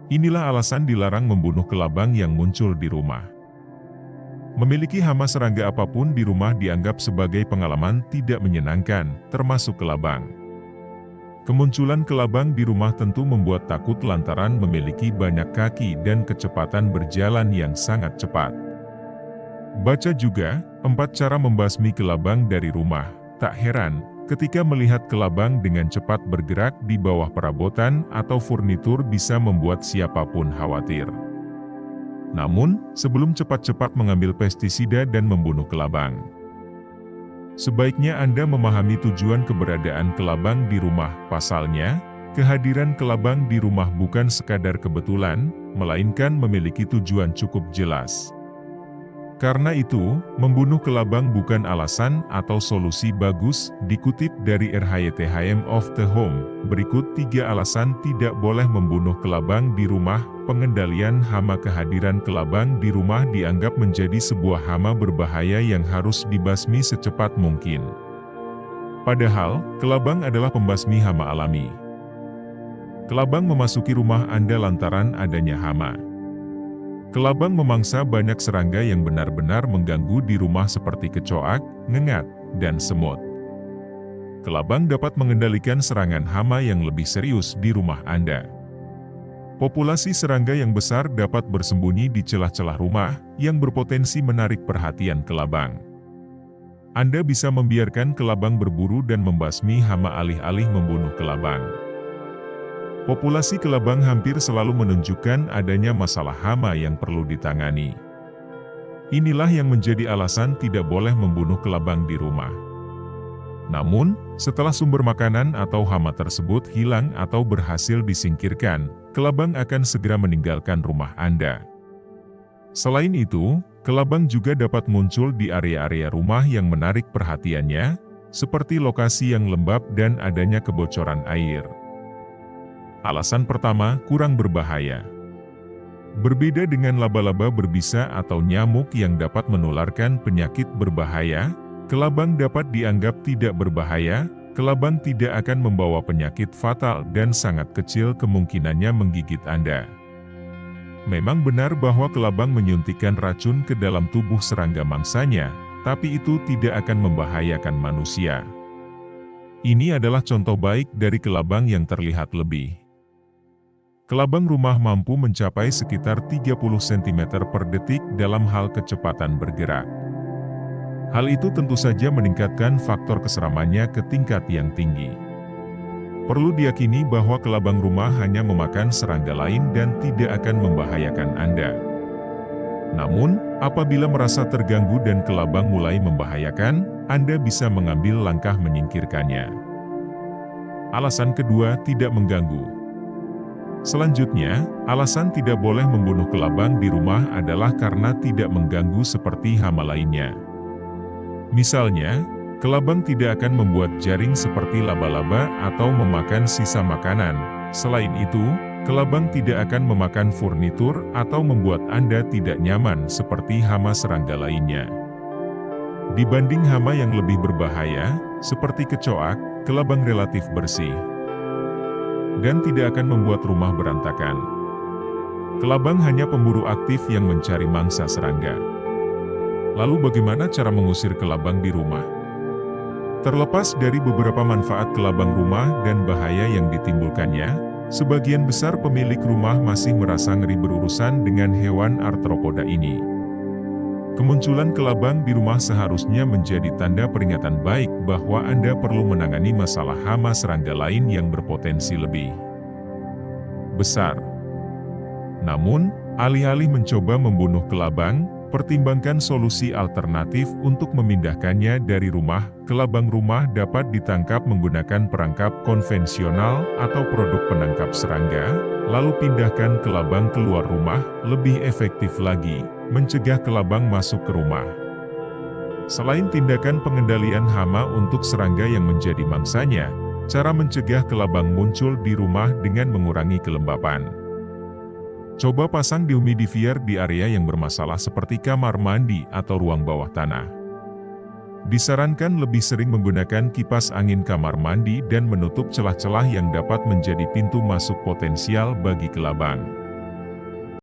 Inilah alasan dilarang membunuh kelabang yang muncul di rumah. Memiliki hama serangga apapun di rumah dianggap sebagai pengalaman tidak menyenangkan, termasuk kelabang. Kemunculan kelabang di rumah tentu membuat takut lantaran memiliki banyak kaki dan kecepatan berjalan yang sangat cepat. Baca juga, 4 cara membasmi kelabang dari rumah. Tak heran, ketika melihat kelabang dengan cepat bergerak di bawah perabotan atau furnitur bisa membuat siapapun khawatir. Namun, sebelum cepat-cepat mengambil pestisida dan membunuh kelabang, sebaiknya Anda memahami tujuan keberadaan kelabang di rumah. Pasalnya, kehadiran kelabang di rumah bukan sekadar kebetulan, melainkan memiliki tujuan cukup jelas. Karena itu, membunuh kelabang bukan alasan atau solusi bagus. Dikutip dari RHYTHM of the Home, berikut 3 alasan tidak boleh membunuh kelabang di rumah. Pengendalian hama. Kehadiran kelabang di rumah dianggap menjadi sebuah hama berbahaya yang harus dibasmi secepat mungkin. Padahal, kelabang adalah pembasmi hama alami. Kelabang memasuki rumah Anda lantaran adanya hama. Kelabang memangsa banyak serangga yang benar-benar mengganggu di rumah seperti kecoak, ngengat, dan semut. Kelabang dapat mengendalikan serangan hama yang lebih serius di rumah Anda. Populasi serangga yang besar dapat bersembunyi di celah-celah rumah yang berpotensi menarik perhatian kelabang. Anda bisa membiarkan kelabang berburu dan membasmi hama alih-alih membunuh kelabang. Populasi kelabang hampir selalu menunjukkan adanya masalah hama yang perlu ditangani. Inilah yang menjadi alasan tidak boleh membunuh kelabang di rumah. Namun, setelah sumber makanan atau hama tersebut hilang atau berhasil disingkirkan, kelabang akan segera meninggalkan rumah Anda. Selain itu, kelabang juga dapat muncul di area-area rumah yang menarik perhatiannya, seperti lokasi yang lembab dan adanya kebocoran air. Alasan pertama, kurang berbahaya. Berbeda dengan laba-laba berbisa atau nyamuk yang dapat menularkan penyakit berbahaya, kelabang dapat dianggap tidak berbahaya. Kelabang tidak akan membawa penyakit fatal dan sangat kecil kemungkinannya menggigit Anda. Memang benar bahwa kelabang menyuntikkan racun ke dalam tubuh serangga mangsanya, tapi itu tidak akan membahayakan manusia. Ini adalah contoh baik dari kelabang yang terlihat lebih. Kelabang rumah mampu mencapai sekitar 30 cm per detik dalam hal kecepatan bergerak. Hal itu tentu saja meningkatkan faktor keseramannya ke tingkat yang tinggi. Perlu diyakini bahwa kelabang rumah hanya memakan serangga lain dan tidak akan membahayakan Anda. Namun, apabila merasa terganggu dan kelabang mulai membahayakan, Anda bisa mengambil langkah menyingkirkannya. Alasan kedua, tidak mengganggu. Selanjutnya, alasan tidak boleh membunuh kelabang di rumah adalah karena tidak mengganggu seperti hama lainnya. Misalnya, kelabang tidak akan membuat jaring seperti laba-laba atau memakan sisa makanan. Selain itu, kelabang tidak akan memakan furnitur atau membuat Anda tidak nyaman seperti hama serangga lainnya. Dibanding hama yang lebih berbahaya, seperti kecoak, kelabang relatif bersih dan tidak akan membuat rumah berantakan. Kelabang hanya pemburu aktif yang mencari mangsa serangga. Lalu bagaimana cara mengusir kelabang di rumah? Terlepas dari beberapa manfaat kelabang rumah dan bahaya yang ditimbulkannya, sebagian besar pemilik rumah masih merasa ngeri berurusan dengan hewan arthropoda ini. Kemunculan kelabang di rumah seharusnya menjadi tanda peringatan baik bahwa Anda perlu menangani masalah hama serangga lain yang berpotensi lebih besar. Namun, alih-alih mencoba membunuh kelabang, pertimbangkan solusi alternatif untuk memindahkannya dari rumah. Kelabang rumah dapat ditangkap menggunakan perangkap konvensional atau produk penangkap serangga, lalu pindahkan kelabang keluar rumah. Lebih efektif lagi, mencegah kelabang masuk ke rumah. Selain tindakan pengendalian hama untuk serangga yang menjadi mangsanya, cara mencegah kelabang muncul di rumah dengan mengurangi kelembapan. Coba pasang dehumidifier di area yang bermasalah seperti kamar mandi atau ruang bawah tanah. Disarankan lebih sering menggunakan kipas angin kamar mandi dan menutup celah-celah yang dapat menjadi pintu masuk potensial bagi kelabang.